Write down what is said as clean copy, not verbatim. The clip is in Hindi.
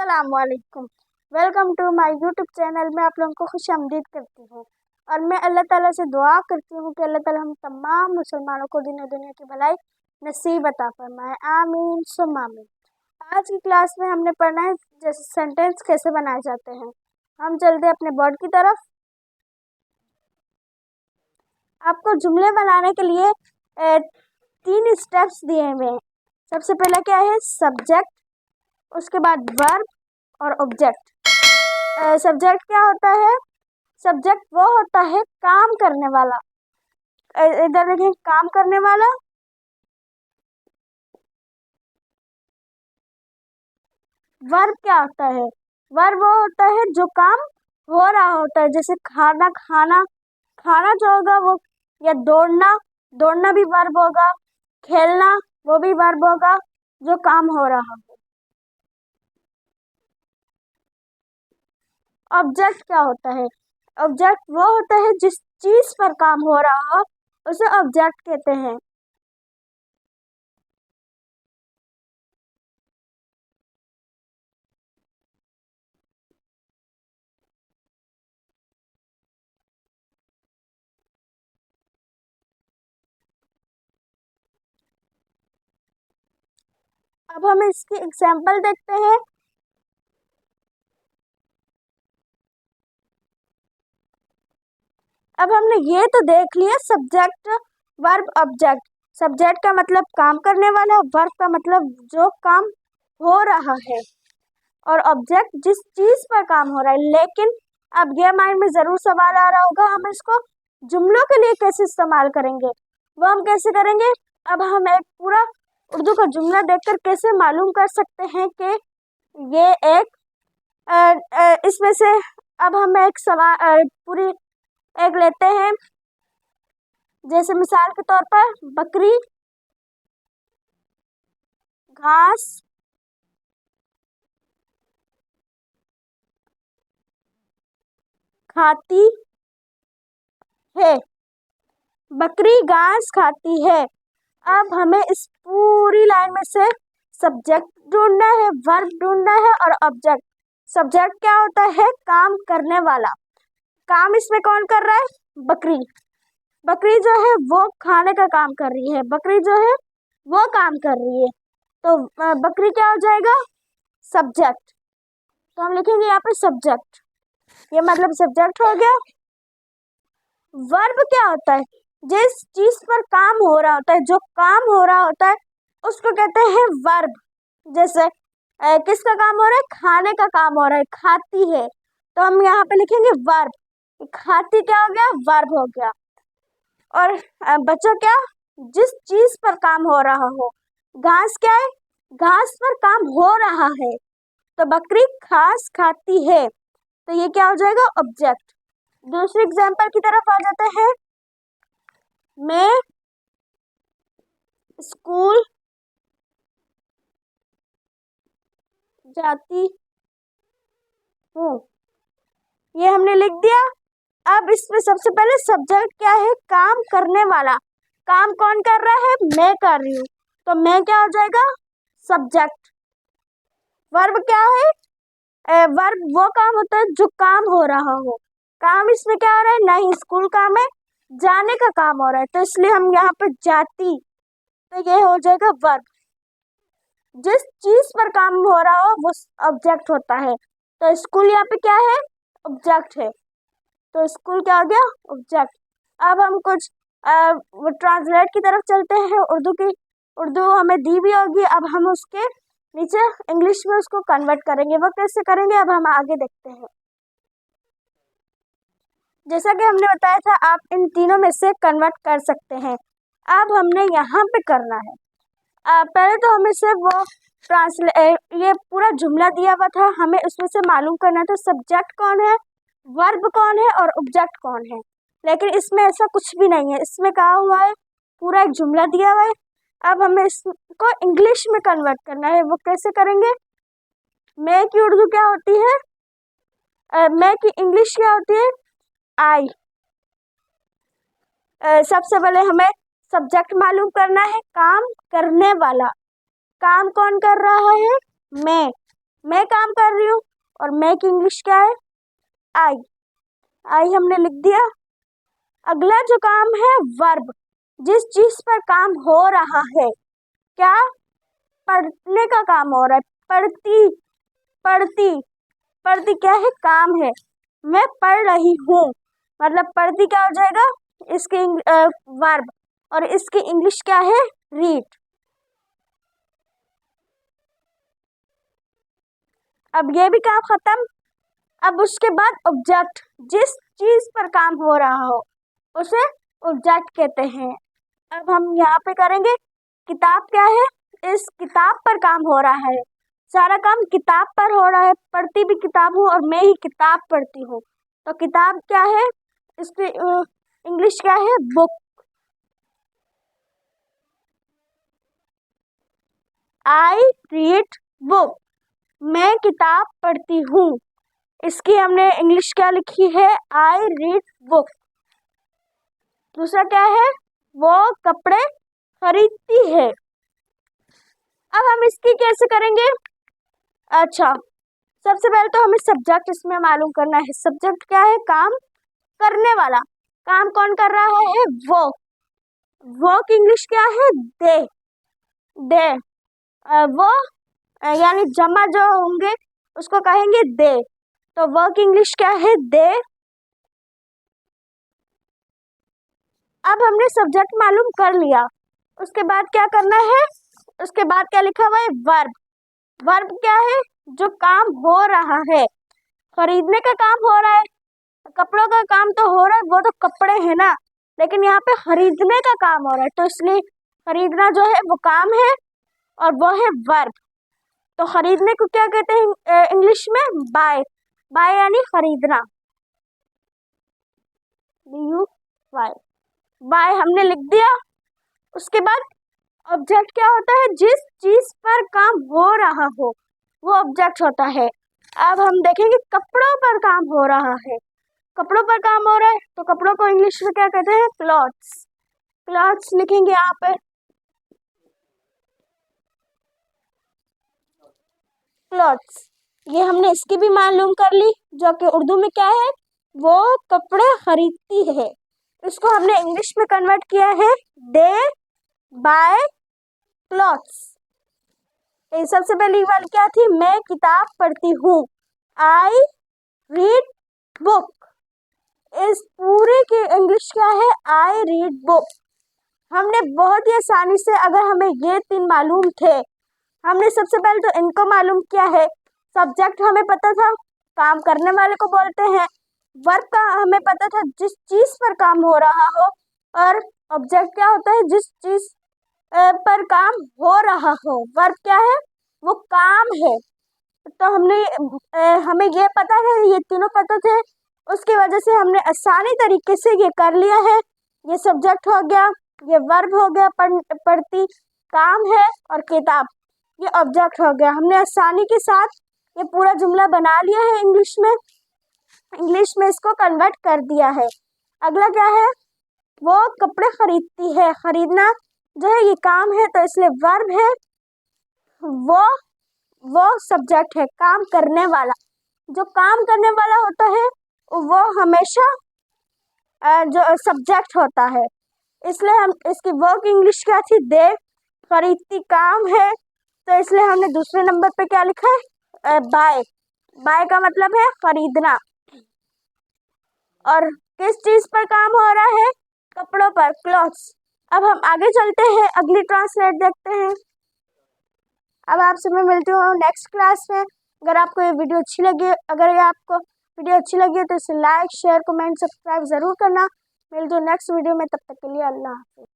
अस्सलामुअलैकुम। Welcome to my YouTube channel में आप लोगों को खुशामदीद करती हूँ। और मैं अल्लाह ताला से दुआ करती हूँ कि अल्लाह ताला हम तमाम मुसलमानों को दिन दुनिया की भलाई नसीब अता फरमाए। आमीन सुम्मा आमीन। आज की क्लास में हमने पढ़ना है जैसे सेंटेंस कैसे बनाए जाते हैं। हम चलते अपने बोर्ड की तरफ। आपको जुमले बनाने के लिए 3 स्टेप्स दिए हुए हैं। सबसे पहला क्या है? सब्जेक्ट, उसके बाद वर्ब और ऑब्जेक्ट। सब्जेक्ट क्या होता है? सब्जेक्ट वो होता है काम करने वाला। इधर देखिए, काम करने वाला। वर्ब क्या होता है? वर्ब वो होता है जो काम हो रहा होता है, जैसे खाना खाना, खाना जो होगा वो, या दौड़ना, दौड़ना भी वर्ब होगा, खेलना वो भी वर्ब होगा, जो काम हो रहा हो। ऑब्जेक्ट क्या होता है? ऑब्जेक्ट वो होता है जिस चीज पर काम हो रहा हो, उसे ऑब्जेक्ट कहते हैं। अब हम इसकी एग्जाम्पल देखते हैं। अब हमने ये तो देख लिया सब्जेक्ट, वर्ब, ऑब्जेक्ट। सब्जेक्ट का मतलब काम करने वाला, वर्ब का मतलब जो काम हो रहा है, और ऑब्जेक्ट जिस चीज पर काम हो रहा है। लेकिन अब ये माइंड में जरूर सवाल आ रहा होगा, हम इसको जुमलों के लिए कैसे इस्तेमाल करेंगे? वो हम कैसे करेंगे? अब हम एक पूरा उर्दू का जुमला देखकर कैसे मालूम कर सकते हैं कि ये एक इसमें से। अब हम एक सवाल पूरी एक लेते हैं, जैसे मिसाल के तौर पर बकरी घास खाती है। बकरी घास खाती है। अब हमें इस पूरी लाइन में से सब्जेक्ट ढूंढना है, वर्ब ढूंढना है और ऑब्जेक्ट। सब्जेक्ट क्या होता है? काम करने वाला। काम इसमें कौन कर रहा है? बकरी। बकरी जो है वो खाने का काम कर रही है, बकरी जो है वो काम कर रही है। तो बकरी क्या हो जाएगा? सब्जेक्ट। तो हम लिखेंगे यहाँ पे सब्जेक्ट, ये मतलब सब्जेक्ट हो गया। वर्ब क्या होता है? जिस चीज पर काम हो रहा होता है, जो काम हो रहा होता है, उसको कहते हैं वर्ब। जैसे किसका काम हो रहा है? खाने का काम हो रहा है, खाती है, तो हम यहाँ पे लिखेंगे वर्ब। खाती क्या हो गया? वर्ब हो गया। और बच्चों क्या? जिस चीज पर काम हो रहा हो। घास क्या है? घास पर काम हो रहा है, तो बकरी घास खाती है, तो ये क्या हो जाएगा? ऑब्जेक्ट। दूसरी एग्जाम्पल की तरफ आ जाते हैं। मैं स्कूल जाती हूँ, ये हमने लिख दिया। अब इसमें सबसे पहले सब्जेक्ट क्या है? काम करने वाला। काम कौन कर रहा है? मैं कर रही हूँ, तो मैं क्या हो जाएगा? सब्जेक्ट। वर्ब क्या है? वर्ब वो काम होता है जो काम हो रहा हो। काम इसमें क्या हो रहा है? नहीं, स्कूल काम है, जाने का काम हो रहा है, तो इसलिए हम यहाँ पे जाती, तो ये हो जाएगा वर्ब। जिस चीज पर काम हो रहा हो वो ऑब्जेक्ट होता है, तो स्कूल यहाँ पे क्या है? ऑब्जेक्ट है, तो स्कूल क्या हो गया? ऑब्जेक्ट। अब हम कुछ ट्रांसलेट की तरफ चलते हैं। उर्दू की, उर्दू हमें दी भी होगी, अब हम उसके नीचे इंग्लिश में उसको कन्वर्ट करेंगे। वो कैसे करेंगे अब हम आगे देखते हैं। जैसा कि हमने बताया था, आप इन तीनों में से कन्वर्ट कर सकते हैं। अब हमने यहाँ पे करना है, पहले तो हमें सिर्फ वो ये पूरा जुमला दिया हुआ था, हमें उसमें से मालूम करना था सब्जेक्ट कौन है, वर्ब कौन है और ऑब्जेक्ट कौन है। लेकिन इसमें ऐसा कुछ भी नहीं है, इसमें कहा हुआ है पूरा एक जुमला दिया हुआ है। अब हमें इसको इंग्लिश में कन्वर्ट करना है। वो कैसे करेंगे? मैं की उर्दू क्या होती है? मैं की इंग्लिश क्या होती है? आई। सबसे पहले हमें सब्जेक्ट मालूम करना है, काम करने वाला। काम कौन कर रहा है? मैं। मैं काम कर रही हूँ, और मैं की इंग्लिश क्या है? आई। आई हमने लिख दिया। अगला जो काम है वर्ब, जिस चीज पर काम हो रहा है। क्या? पढ़ने का काम हो रहा है। पढ़ती, पढ़ती, पढ़ती क्या है? काम है। मैं पढ़ रही हूँ, मतलब पढ़ती क्या हो जाएगा? इसकी वर्ब, और इसकी इंग्लिश क्या है? रीड। अब ये भी काम खत्म। अब उसके बाद ऑब्जेक्ट, जिस चीज पर काम हो रहा हो उसे ऑब्जेक्ट कहते हैं। अब हम यहाँ पे करेंगे किताब क्या है? इस किताब पर काम हो रहा है। सारा काम किताब पर हो रहा है। पढ़ती भी किताब हूँ, और मैं ही किताब पढ़ती हूँ। तो किताब क्या है? इसकी इंग्लिश क्या है? बुक। I read book. मैं किताब पढ़ती हूँ। इसकी हमने इंग्लिश क्या लिखी है? I read book. दूसरा क्या है? वो कपड़े खरीदती है। अब हम इसकी कैसे करेंगे? अच्छा, सबसे पहले तो हमें सब्जेक्ट इसमें मालूम करना है। सब्जेक्ट क्या है? काम करने वाला। काम कौन कर रहा है? वो। वो की इंग्लिश क्या है? दे। दे। वो यानी जमा जो होंगे उसको कहेंगे दे। तो वो की इंग्लिश क्या है? दे। अब हमने सब्जेक्ट मालूम कर लिया। उसके बाद क्या करना है? उसके बाद क्या लिखा हुआ है? वर्ब। वर्ब क्या है? जो काम हो रहा है। खरीदने का काम हो रहा है, कपड़ों का काम तो हो रहा है, वो तो कपड़े हैं ना। लेकिन यहाँ पे खरीदने का काम हो रहा है, तो इसलिए खरीदना जो है वो काम है, और वो है वर्ब। तो खरीदने को क्या कहते हैं इंग्लिश में? बाय। बाय यानी खरीदना। You bye. बाय हमने लिख दिया। उसके बाद ऑब्जेक्ट क्या होता है? जिस चीज पर काम हो रहा हो वो ऑब्जेक्ट होता है। अब हम देखेंगे कपड़ों पर काम हो रहा है। कपड़ों पर काम हो रहा है, तो कपड़ों को इंग्लिश में क्या कहते हैं? क्लॉथ्स। क्लॉथ्स लिखेंगे यहाँ पे। क्लॉथ्स, ये हमने इसकी भी मालूम कर ली, जो कि उर्दू में क्या है? वो कपड़े खरीदती है। इसको हमने इंग्लिश में कन्वर्ट किया है, दे बाय क्लॉथ्स। सबसे पहली वाली क्या थी? मैं किताब पढ़ती हूँ। I read book. इस पूरे की इंग्लिश क्या है? I read book. हमने बहुत ही आसानी से, अगर हमें ये तीन मालूम थे, हमने सबसे पहले तो इनको मालूम किया है। सब्जेक्ट हमें पता था, काम करने वाले को बोलते हैं। वर्ब का हमें पता था, जिस चीज पर काम हो रहा हो। और ऑब्जेक्ट क्या होता है? जिस चीज पर काम हो रहा हो। वर्ब क्या है? वो काम है। तो हमने हमें ये पता है, ये तीनों पता थे, उसकी वजह से हमने आसानी तरीके से ये कर लिया है। ये सब्जेक्ट हो गया, ये वर्ब हो गया, पढ़ती काम है, और किताब ये ऑब्जेक्ट हो गया। हमने आसानी के साथ ये पूरा जुमला बना लिया है इंग्लिश में। इंग्लिश में इसको कन्वर्ट कर दिया है। अगला क्या है? वो कपड़े खरीदती है। खरीदना जो है ये काम है, तो इसलिए वर्ब है। वो वो सब्जेक्ट है, काम करने वाला। जो काम करने वाला होता है वो हमेशा जो सब्जेक्ट होता है। इसलिए हम इसकी वर्क इंग्लिश क्या थी? दे। खरीदती काम है, तो इसलिए हमने दूसरे नंबर पे क्या लिखा है? बाय। बाय का मतलब है खरीदना। और किस चीज पर काम हो रहा है? कपड़ों पर, क्लॉथ्स। अब हम आगे चलते हैं, अगली ट्रांसलेट देखते हैं। अब आपसे मैं मिलती हूँ नेक्स्ट क्लास में। अगर आपको ये वीडियो अच्छी लगी, अगर ये आपको वीडियो अच्छी लगी है तो इसे लाइक शेयर कमेंट सब्सक्राइब ज़रूर करना। मिलती हूँ नेक्स्ट वीडियो में, तब तक के लिए अल्लाह हाफिज़।